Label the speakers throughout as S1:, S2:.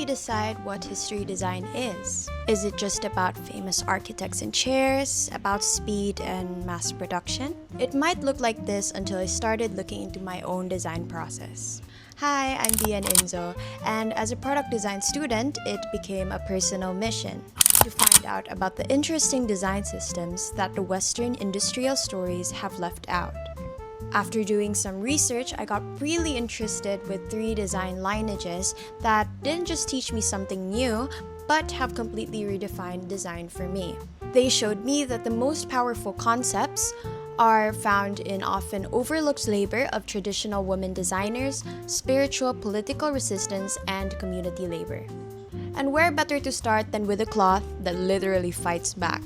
S1: we decide what history design is? Is it just about famous architects and chairs, about speed and mass production? It might look like this until I started looking into my own design process. Hi, I'm Bian Inzo, and as a product design student, it became a personal mission to find out about the interesting design systems that the Western industrial stories have left out. After doing some research, I got really interested with 3 design lineages that didn't just teach me something new, but have completely redefined design for me. They showed me that the most powerful concepts are found in often overlooked labor of traditional women designers, spiritual political resistance, and community labor. And where better to start than with a cloth that literally fights back,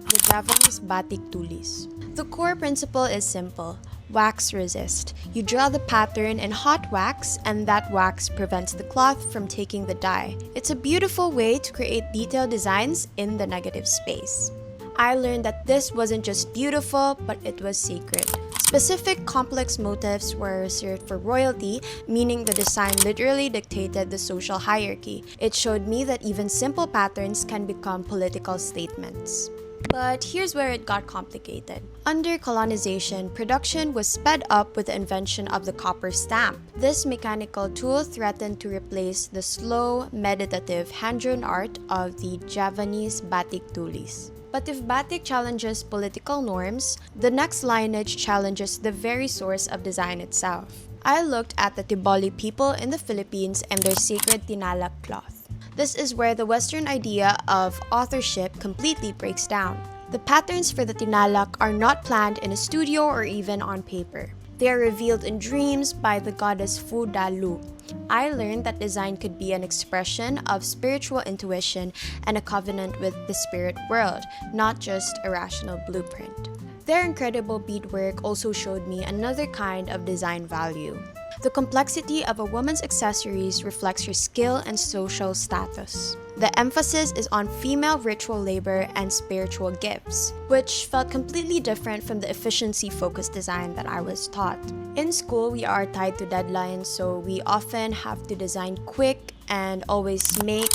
S1: the Javanese Batik tulis. The core principle is simple: wax resist. You draw the pattern in hot wax, and that wax prevents the cloth from taking the dye. It's a beautiful way to create detailed designs in the negative space. I learned that this wasn't just beautiful, but it was sacred. Specific complex motifs were reserved for royalty, meaning the design literally dictated the social hierarchy. It showed me that even simple patterns can become political statements. But here's where it got complicated. Under colonization, production was sped up with the invention of the copper stamp. This mechanical tool threatened to replace the slow, meditative, hand-drawn art of the Javanese batik tulis. But if batik challenges political norms, the next lineage challenges the very source of design itself. I looked at the Tiboli people in the Philippines and their sacred tinalak cloth. This is where the Western idea of authorship completely breaks down. The patterns for the tinalak are not planned in a studio or even on paper. They are revealed in dreams by the goddess Fu Dalu. I learned that design could be an expression of spiritual intuition and a covenant with the spirit world, not just a rational blueprint. Their incredible beadwork also showed me another kind of design value. The complexity of a woman's accessories reflects her skill and social status. The emphasis is on female ritual labor and spiritual gifts, which felt completely different from the efficiency-focused design that I was taught. In school, we are tied to deadlines, so we often have to design quick and always make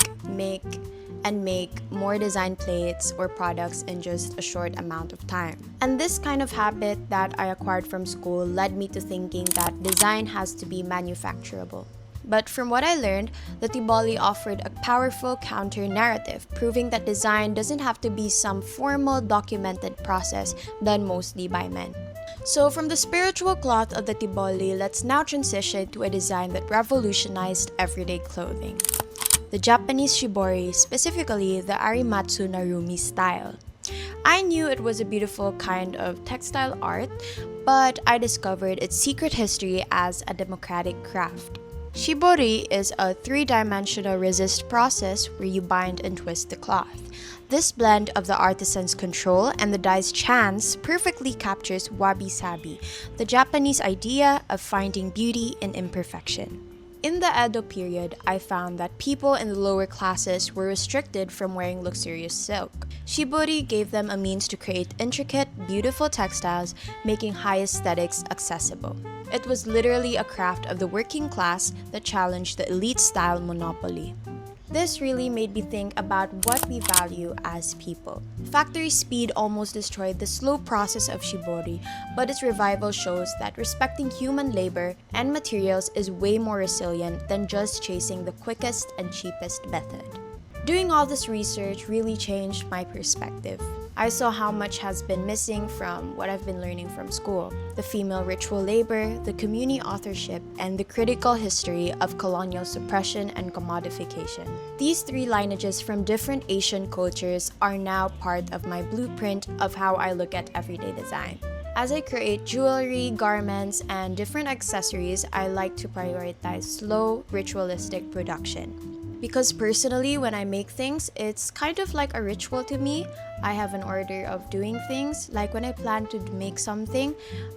S1: more design plates or products in just a short amount of time. And this kind of habit that I acquired from school led me to thinking that design has to be manufacturable. But from what I learned, the Tiboli offered a powerful counter-narrative, proving that design doesn't have to be some formal, documented process done mostly by men. So from the spiritual cloth of the Tiboli, let's now transition to a design that revolutionized everyday clothing: the Japanese Shibori, specifically the Arimatsu Narumi style. I knew it was a beautiful kind of textile art, but I discovered its secret history as a democratic craft. Shibori is a 3-dimensional resist process where you bind and twist the cloth. This blend of the artisan's control and the dye's chance perfectly captures wabi-sabi, the Japanese idea of finding beauty in imperfection. In the Edo period, I found that people in the lower classes were restricted from wearing luxurious silk. Shibori gave them a means to create intricate, beautiful textiles, making high aesthetics accessible. It was literally a craft of the working class that challenged the elite-style monopoly. This really made me think about what we value as people. Factory speed almost destroyed the slow process of Shibori, but its revival shows that respecting human labor and materials is way more resilient than just chasing the quickest and cheapest method. Doing all this research really changed my perspective. I saw how much has been missing from what I've been learning from school: the female ritual labor, the community authorship, and the critical history of colonial suppression and commodification. These 3 lineages from different Asian cultures are now part of my blueprint of how I look at everyday design. As I create jewelry, garments, and different accessories, I like to prioritize slow, ritualistic production. Because personally, when I make things, it's kind of like a ritual to me. I have an order of doing things. Like when I plan to make something,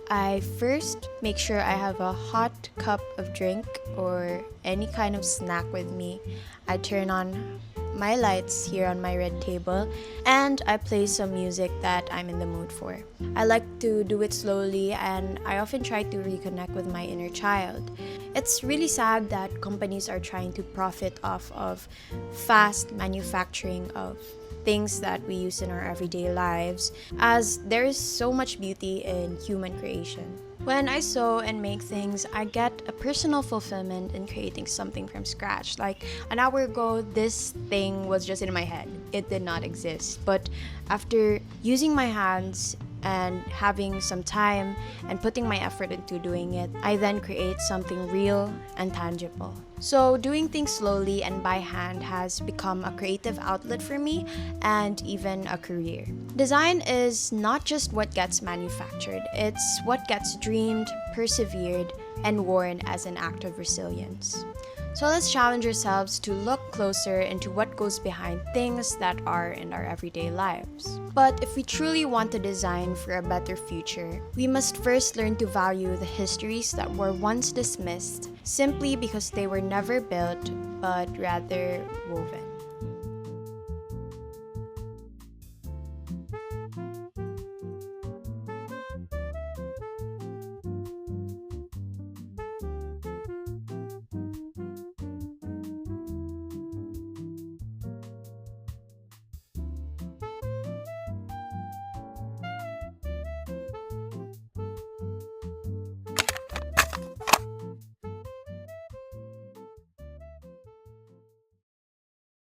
S1: I first make sure I have a hot cup of drink or any kind of snack with me. I turn on my lights here on my red table, and I play some music that I'm in the mood for. I like to do it slowly, and I often try to reconnect with my inner child. It's really sad that companies are trying to profit off of fast manufacturing of things that we use in our everyday lives, as there is so much beauty in human creation. When I sew and make things, I get a personal fulfillment in creating something from scratch. Like an hour ago, this thing was just in my head. It did not exist. But after using my hands and having some time and putting my effort into doing it, I then create something real and tangible. So doing things slowly and by hand has become a creative outlet for me and even a career. Design is not just what gets manufactured, it's what gets dreamed, persevered, and worn as an act of resilience. So let's challenge ourselves to look closer into what goes behind things that are in our everyday lives. But if we truly want to design for a better future, we must first learn to value the histories that were once dismissed simply because they were never built, but rather woven.